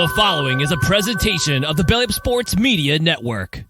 The following is a presentation of the Belly Up Sports Media Network.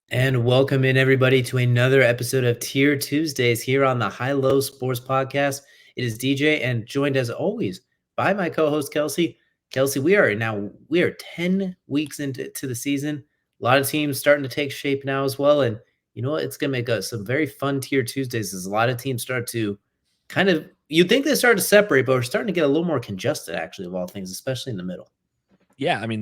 And welcome in, everybody, to another episode of Tier Tuesdays here on the High-Low Sports Podcast. It is DJ, and joined as always by my co-host Kelsey. Kelsey, we are 10 weeks into the season. A lot of teams starting to take shape now as well, and you know what? It's going to make some very fun Tier Tuesdays as a lot of teams start to you'd think they start to separate, but we're starting to get a little more congested, actually, of all things, especially in the middle. Yeah, I mean,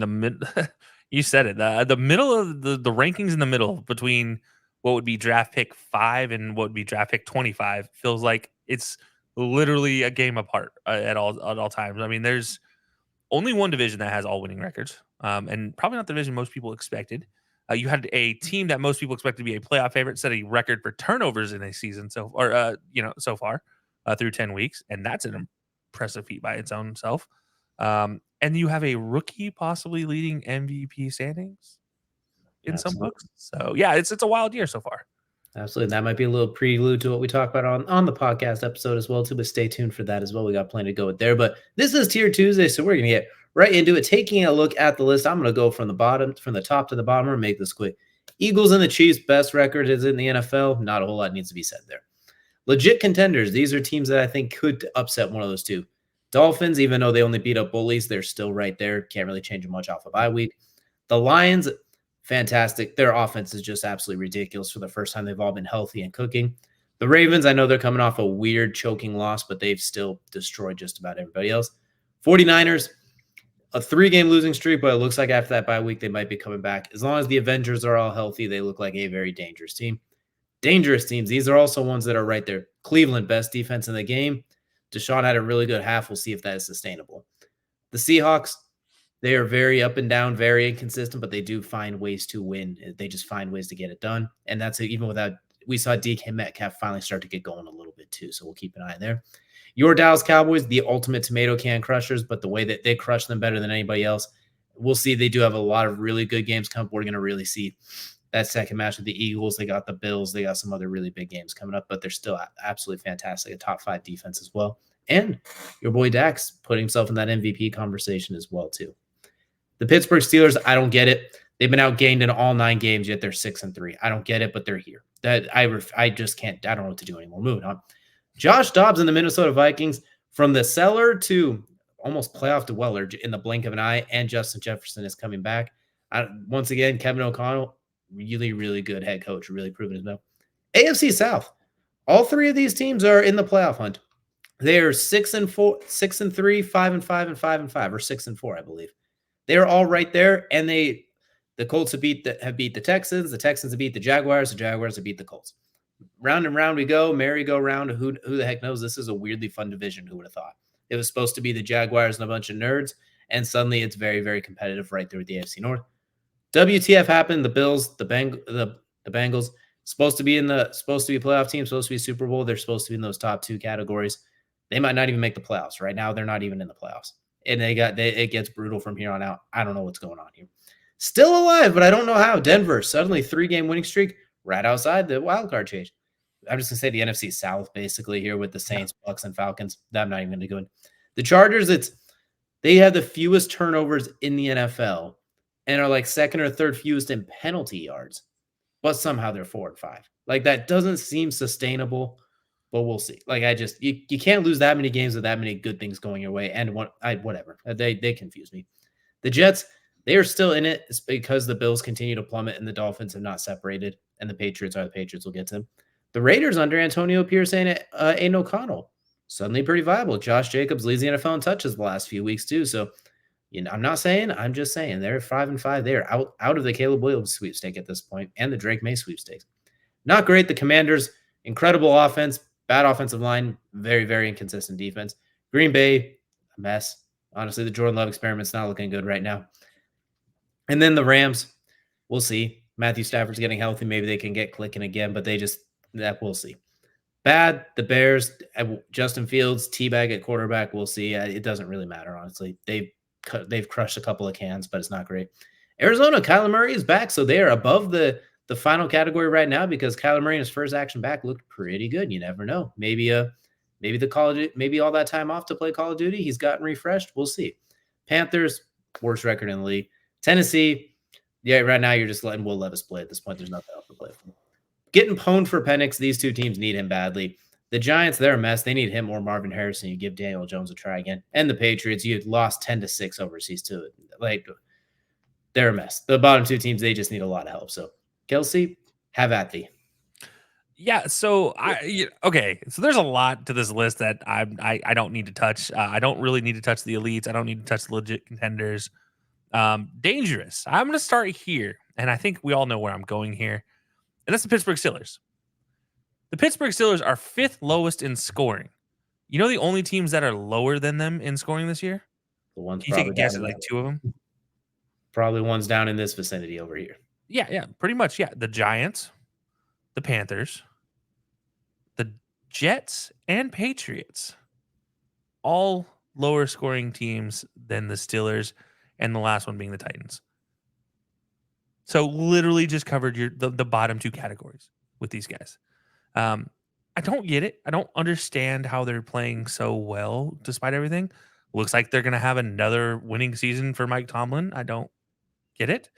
you said it. The middle of the rankings in the middle between what would be draft pick 5 and what would be draft pick 25 feels like it's literally a game apart at all times. I mean, there's only one division that has all winning records, and probably not the division most people expected. You had a team that most people expect to be a playoff favorite set a record for turnovers in a season so far through 10 weeks, and that's an impressive feat by its own self. And you have a rookie possibly leading MVP standings in some books. So yeah, it's a wild year so far. Absolutely. That might be a little prelude to what we talk about on the podcast episode as well, too, but stay tuned for that as well. We got plenty to go with there, but this is Tier Tuesday, so we're going to get right into it. Taking a look at the list, I'm going to go from the top to the bottom. We're going to make this quick. Eagles and the Chiefs, best record is in the NFL. Not a whole lot needs to be said there. Legit contenders. These are teams that I think could upset one of those two. Dolphins, even though they only beat up bullies, they're still right there. Can't really change much off of bye week. The Lions, fantastic. Their offense is just absolutely ridiculous for the first time they've all been healthy and cooking. The Ravens, I know they're coming off a weird choking loss, but they've still destroyed just about everybody else. 49ers, a 3-game losing streak, but it looks like after that bye week, they might be coming back. As long as the Avengers are all healthy, they look like a very dangerous team. Dangerous teams. These are also ones that are right there. Cleveland, best defense in the game. Deshaun had a really good half. We'll see if that is sustainable. The Seahawks, they are very up and down, very inconsistent, but they do find ways to win. They just find ways to get it done. And that's even without – we saw DK Metcalf finally start to get going a little bit too, so we'll keep an eye there. Your Dallas Cowboys, the ultimate tomato can crushers, but the way that they crush them better than anybody else, we'll see. They do have a lot of really good games coming. We're going to really see that second match with the Eagles. They got the Bills. They got some other really big games coming up, but they're still absolutely fantastic. A top 5 defense as well. And your boy Dax put himself in that MVP conversation as well, too. The Pittsburgh Steelers, I don't get it. They've been outgained in all 9 games, yet they're 6-3. I don't get it, but they're here. I just can't. I don't know what to do anymore. Moving on. Josh Dobbs and the Minnesota Vikings, from the cellar to almost playoff dweller in the blink of an eye, and Justin Jefferson is coming back. Once again, Kevin O'Connell, really, really good head coach, really proven his well. AFC South, all 3 of these teams are in the playoff hunt. They are 6-4, 6-3, 5-5, and 5-5, or 6-4, I believe. They're all right there, and the Colts have beat the Texans. The Texans have beat the Jaguars have beat the Colts. Round and round we go, merry-go-round. Who the heck knows? This is a weirdly fun division. Who would have thought? It was supposed to be the Jaguars and a bunch of nerds, and suddenly it's very, very competitive right there with the AFC North. WTF happened? The Bills, the Bengals, supposed to be playoff team, supposed to be Super Bowl. They're supposed to be in those top 2 categories. They might not even make the playoffs. Right now, they're not even in the playoffs. And it gets brutal from here on out. I don't know what's going on here. Still alive, but I don't know how. Denver, suddenly 3-game winning streak, right outside the wild card change. I'm just going to say the NFC South basically here with the Saints, Bucks, and Falcons. I'm not even going to go in. The Chargers, they have the fewest turnovers in the NFL and are like second or third fewest in penalty yards, but somehow they're 4-5. Like, that doesn't seem sustainable. But we'll see. Like, you can't lose that many games with that many good things going your way. And whatever. They confuse me. The Jets, they are still in it. It's because the Bills continue to plummet and the Dolphins have not separated. And the Patriots are the Patriots. We'll get to them. The Raiders under Antonio Pierce and Aiden O'Connell, suddenly pretty viable. Josh Jacobs leads the NFL in touches the last few weeks too. So, I'm not saying. I'm just saying they're 5-5. They're out of the Caleb Williams sweepstake at this point and the Drake May sweepstakes. Not great. The Commanders, incredible offense. Bad offensive line, very, very inconsistent defense. Green Bay, a mess. Honestly, the Jordan Love experiment's not looking good right now. And then the Rams, we'll see. Matthew Stafford's getting healthy. Maybe they can get clicking again, but we'll see. Bad, the Bears, Justin Fields, teabag at quarterback, we'll see. It doesn't really matter, honestly. They've crushed a couple of cans, but it's not great. Arizona, Kyler Murray is back, so they are above the the final category right now, because Kyler Murray in his first action back looked pretty good. You never know. Maybe all that time off to play Call of Duty, he's gotten refreshed. We'll see. Panthers, worst record in the league. Tennessee, yeah, right now you're just letting Will Levis play at this point. There's nothing else to play for. Getting pwned for Penix. These two teams need him badly. The Giants, they're a mess. They need him or Marvin Harrison. You give Daniel Jones a try again. And the Patriots, you had lost 10-6 overseas to it. Like, they're a mess. The bottom two teams, they just need a lot of help. So, Kelsey, have at thee. Yeah, so okay. So there's a lot to this list that I don't need to touch. I don't really need to touch the elites. I don't need to touch the legit contenders. Dangerous. I'm going to start here, and I think we all know where I'm going here, and that's the Pittsburgh Steelers. The Pittsburgh Steelers are 5th lowest in scoring. You know the only teams that are lower than them in scoring this year? The ones Can you take a guess at like 2 of them? Probably ones down in this vicinity over here. Yeah, pretty much. Yeah, the Giants, the Panthers, the Jets, and Patriots. All lower scoring teams than the Steelers, and the last one being the Titans. So literally just covered the bottom 2 categories with these guys. I don't get it. I don't understand how they're playing so well despite everything. Looks like they're going to have another winning season for Mike Tomlin. I don't get it.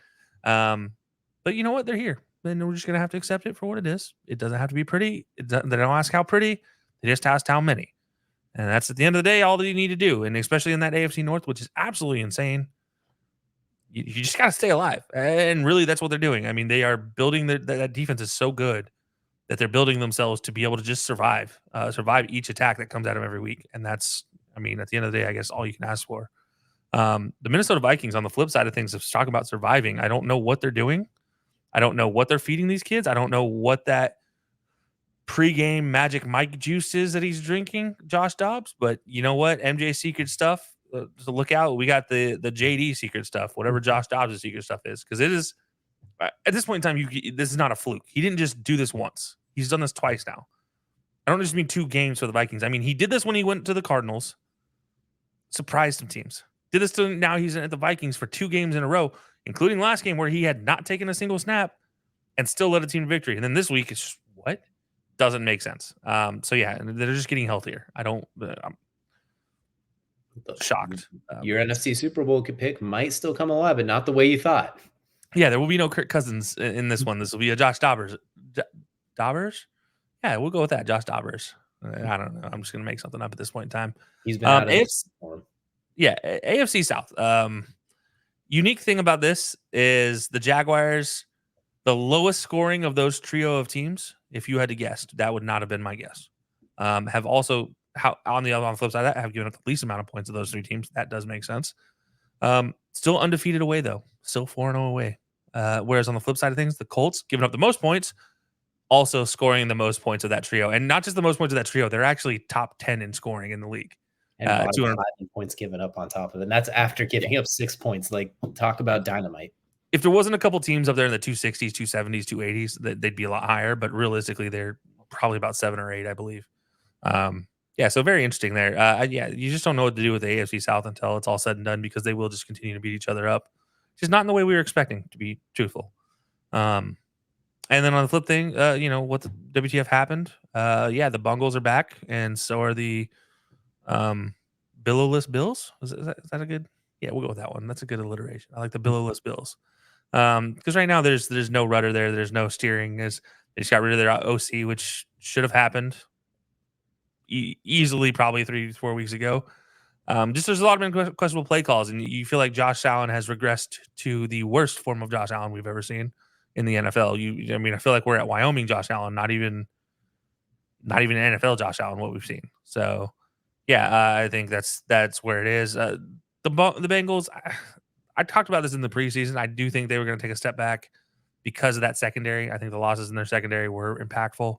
But you know what? They're here. And we're just going to have to accept it for what it is. It doesn't have to be pretty. They don't ask how pretty. They just ask how many. And that's at the end of the day, all that you need to do. And especially in that AFC North, which is absolutely insane. You just got to stay alive. And really, that's what they're doing. I mean, they are building that defense is so good that they're building themselves to be able to just survive each attack that comes at them every week. And that's, I mean, at the end of the day, I guess all you can ask for. The Minnesota Vikings on the flip side of things, if talk about surviving, I don't know what they're doing. I don't know what they're feeding these kids. I don't know what that pregame Magic Mike juice is that he's drinking, Josh Dobbs. But you know what? MJ secret stuff to look out. We got the JD secret stuff, whatever Josh Dobbs' secret stuff is, because it is at this point in time, this is not a fluke. He didn't just do this once. He's done this twice now. I don't just mean 2 games for the Vikings. I mean, he did this when he went to the Cardinals, surprised some teams. Did this to now he's at the Vikings for 2 games in a row, including last game where he had not taken a single snap and still led a team to victory. And then this week, it's just, what? Doesn't make sense. So yeah, they're just getting healthier. I'm shocked. Your NFC Super Bowl pick might still come alive, but not the way you thought. Yeah, there will be no Kirk Cousins in this one. This will be a Josh Dobbers. Dobbers? Yeah, we'll go with that. Josh Dobbers. I don't know. I'm just going to make something up at this point in time. He's been out of this form. Yeah, AFC South. Unique thing about this is the Jaguars, the lowest scoring of those trio of teams, if you had to guess, that would not have been my guess. Have also, on the flip side of that, have given up the least amount of points of those 3 teams. That does make sense. Still undefeated away, though. Still 4-0 away. Whereas on the flip side of things, the Colts giving up the most points, also scoring the most points of that trio. And not just the most points of that trio, they're actually top 10 in scoring in the league. And 205 points given up on top of it. And that's after giving up 6 points. Like, talk about dynamite. If there wasn't a couple teams up there in the 260s, 270s, 280s, they'd be a lot higher. But realistically, they're probably about 7 or 8, I believe. Yeah, so very interesting there. Yeah, you just don't know what to do with the AFC South until it's all said and done, because they will just continue to beat each other up. Just not in the way we were expecting, to be truthful. And then on the flip thing, what the WTF happened? Yeah, the Bungles are back, and so are the Billowless Bills. Is that a good? Yeah, we'll go with that one. That's a good alliteration. I like the Billowless Bills. Because right now there's no rudder there. There's no steering. They just got rid of their OC, which should have happened easily probably 3-4 weeks ago. Just there's a lot of questionable play calls, and you feel like Josh Allen has regressed to the worst form of Josh Allen we've ever seen in the NFL. I feel like we're at Wyoming Josh Allen, not even NFL Josh Allen, what we've seen. So, yeah, I think that's where it is. The Bengals, I talked about this in the preseason. I do think they were going to take a step back because of that secondary. I think the losses in their secondary were impactful.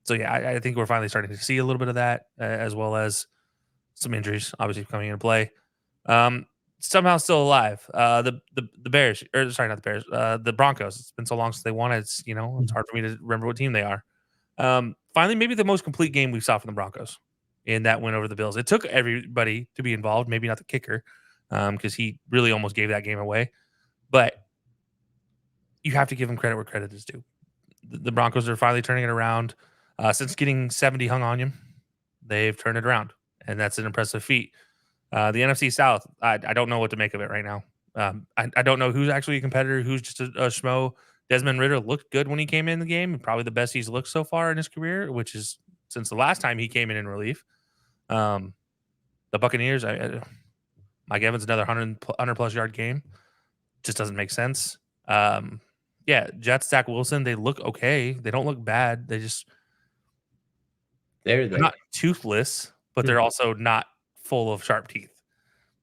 So, yeah, I think we're finally starting to see a little bit of that, as well as some injuries obviously coming into play. Somehow still alive. The Bears, or sorry, not the Bears, the Broncos. It's been so long since they won. It's hard for me to remember what team they are. Finally, maybe the most complete game we saw from the Broncos in that win over the Bills. It took everybody to be involved, maybe not the kicker, because he really almost gave that game away. But you have to give them credit where credit is due. The Broncos are finally turning it around. Since getting 70 hung on you, they've turned it around, and that's an impressive feat. The NFC South, I don't know what to make of it right now. I don't know who's actually a competitor, who's just a schmo. Desmond Ridder looked good when he came in the game, probably the best he's looked so far in his career, which is since the last time he came in relief. The Buccaneers, Mike Evans, another 100 plus yard game, just doesn't make sense. Jets, Zach Wilson, they look okay. They don't look bad. They're not toothless, but they're also not full of sharp teeth.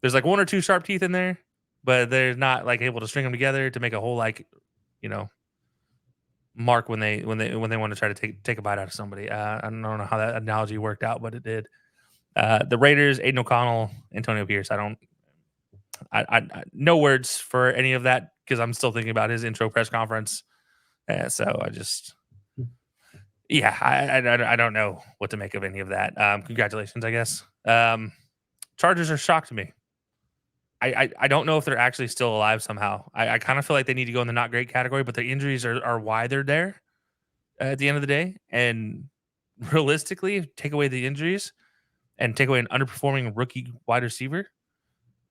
There's like one or two sharp teeth in there, but they're not like able to string them together to make a whole mark when they want to try to take a bite out of somebody. I don't know how that analogy worked out, but it did. The Raiders, Aiden O'Connell, Antonio Pierce. I no words for any of that because I'm still thinking about his intro press conference. So I just, I don't know what to make of any of that. Congratulations, I guess. Chargers are shocked to me. I don't know if they're actually still alive somehow. I kind of feel like they need to go in the not great category, but their injuries are why they're there at the end of the day. And realistically, take away the injuries and take away an underperforming rookie wide receiver,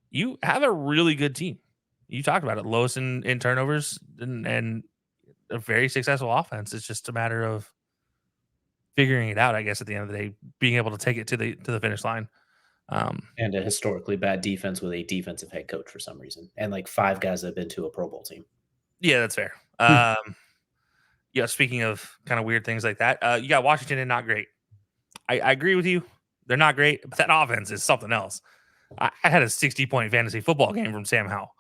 you have a really good team. You talked about it, lowest in turnovers and a very successful offense. It's just a matter of figuring it out, I guess, at the end of the day, being able to take it to the finish line. And a historically bad defense with a defensive head coach for some reason, and like 5 guys that have been to a Pro Bowl team. Yeah, that's fair. Speaking of kind of weird things like that, you got Washington and not great. I agree with you. They're not great, but that offense is something else. I had a 60-point fantasy football game from Sam Howell.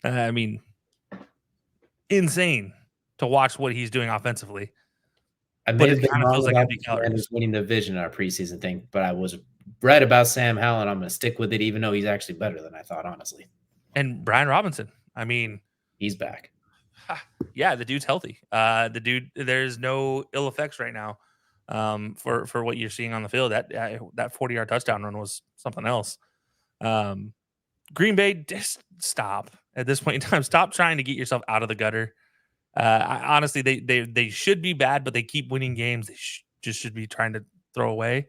I mean, insane to watch what he's doing offensively. I may have been wrong about the Commanders winning the division in our preseason thing, but I was right about Sam Howell, and I'm going to stick with it, even though he's actually better than I thought, honestly. And Brian Robinson, I mean, he's back. Yeah, the dude's healthy. There's no ill effects right now for what you're seeing on the field. That 40-yard touchdown run was something else. Green Bay, just stop at this point in time. Stop trying to get yourself out of the gutter. Honestly, they should be bad, but they keep winning games. They just should be trying to throw away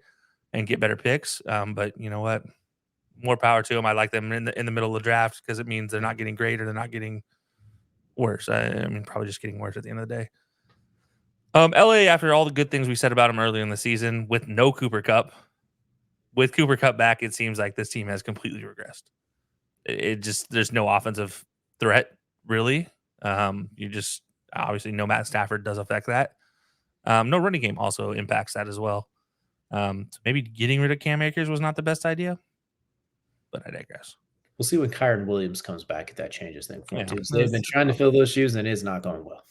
and get better picks. But you know what? More power to them. I like them in the middle of the draft because it means they're not getting great or they're not getting worse. I mean, probably just getting worse at the end of the day. LA, after all the good things we said about them earlier in the season, with no Cooper Kupp, with Cooper Kupp back, it seems like this team has completely regressed. There's no offensive threat, really. You just obviously no Matt Stafford does affect that. No running game also impacts that as well. So maybe getting rid of Cam Akers was not the best idea, but I digress. We'll see when Kyron Williams comes back if that changes things for him too. So they've been trying to fill those shoes and it is not going well.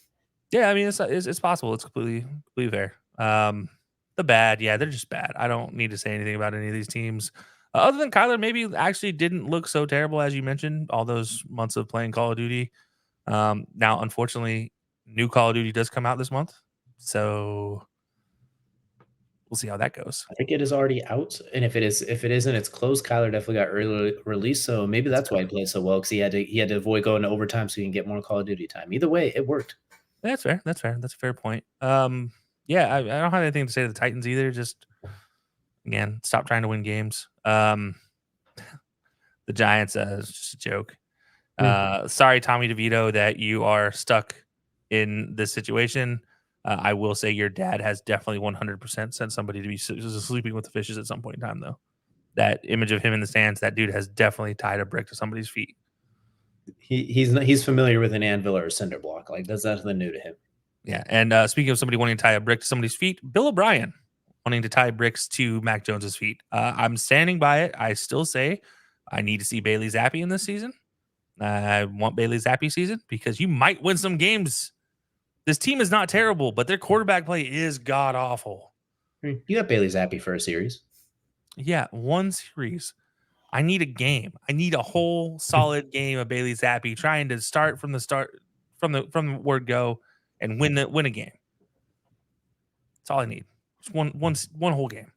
Yeah, I mean it's possible. It's completely fair. The bad, yeah, they're just bad. I don't need to say anything about any of these teams. Other than Kyler, maybe actually didn't look so terrible as you mentioned. All those months of playing Call of Duty. Now, unfortunately, new Call of Duty does come out this month, so we'll see how that goes. I think it is already out, and if it isn't, it's closed. Kyler definitely got early release, so maybe that's why he played so well because he had to avoid going to overtime so he can get more Call of Duty time. Either way, it worked. That's fair. That's a fair point. Yeah, I don't have anything to say to the Titans either. Just again, stop trying to win games. The Giants is just a joke. Sorry, Tommy DeVito, that you are stuck in this situation. I will say your dad has definitely 100% sent somebody to be sleeping with the fishes at some point in time, though. That image of him in the stands, that dude has definitely tied a brick to somebody's feet. He's familiar with an anvil or a cinder block. Like that's nothing new to him. Yeah, and speaking of somebody wanting to tie a brick to somebody's feet, Bill O'Brien wanting to tie bricks to Mac Jones's feet. I'm standing by it. I still say I need to see Bailey Zappi in this season. I want Bailey Zappi season because you might win some games. This team is not terrible, but their quarterback play is god awful. You got Bailey Zappi for a series. Yeah, one series. I need a game. I need a whole solid game of Bailey Zappi trying to start from the word go and win a game. That's all I need. Just one whole game.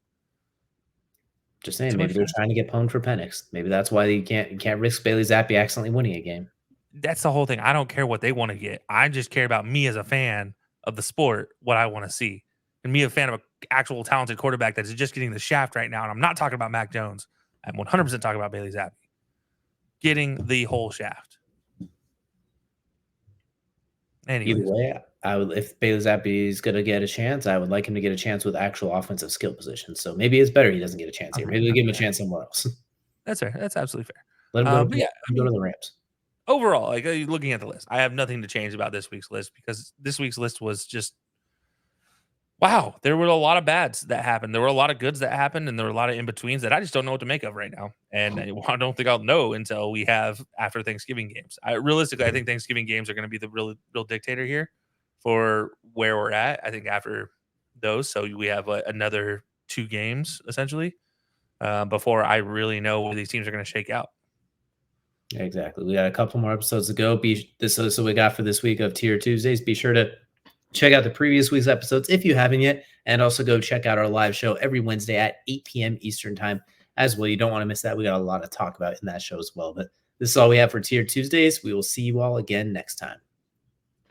Just saying, maybe they're trying to get pwned for Penix. Maybe that's why you can't risk Bailey Zappi accidentally winning a game. that's the whole thing. I don't care what they want to get. I just care about me as a fan of the sport, what I want to see. And me, a fan of an actual talented quarterback that is just getting the shaft right now. And I'm not talking about Mac Jones. I'm 100% talking about Bailey Zappi getting the whole shaft. Anyways. Either way, I would, if Bailey Zappi is going to get a chance, I would like him to get a chance with actual offensive skill positions. So maybe it's better he doesn't get a chance here. Maybe we give him a chance somewhere else. That's fair. That's absolutely fair. Let him go, But yeah, go to the Rams. Overall, like looking at the list, I have nothing to change about this week's list because this week's list was just wow. There were a lot of bads that happened. There were a lot of goods that happened, and there were a lot of in betweens that I just don't know what to make of right now. And I don't think I'll know until we have after Thanksgiving games. Realistically, I think Thanksgiving games are going to be the real dictator here for where we're at. I think after those, so we have another 2 games essentially before I really know where these teams are going to shake out. Exactly. We got a couple more episodes to go. This is what we got for this week of Tier Tuesdays. Be sure to check out the previous week's episodes if you haven't yet, and also go check out our live show every Wednesday at 8 p.m. Eastern time as well. You don't want to miss that. We got a lot to talk about in that show as well. But this is all we have for Tier Tuesdays. We will see you all again next time.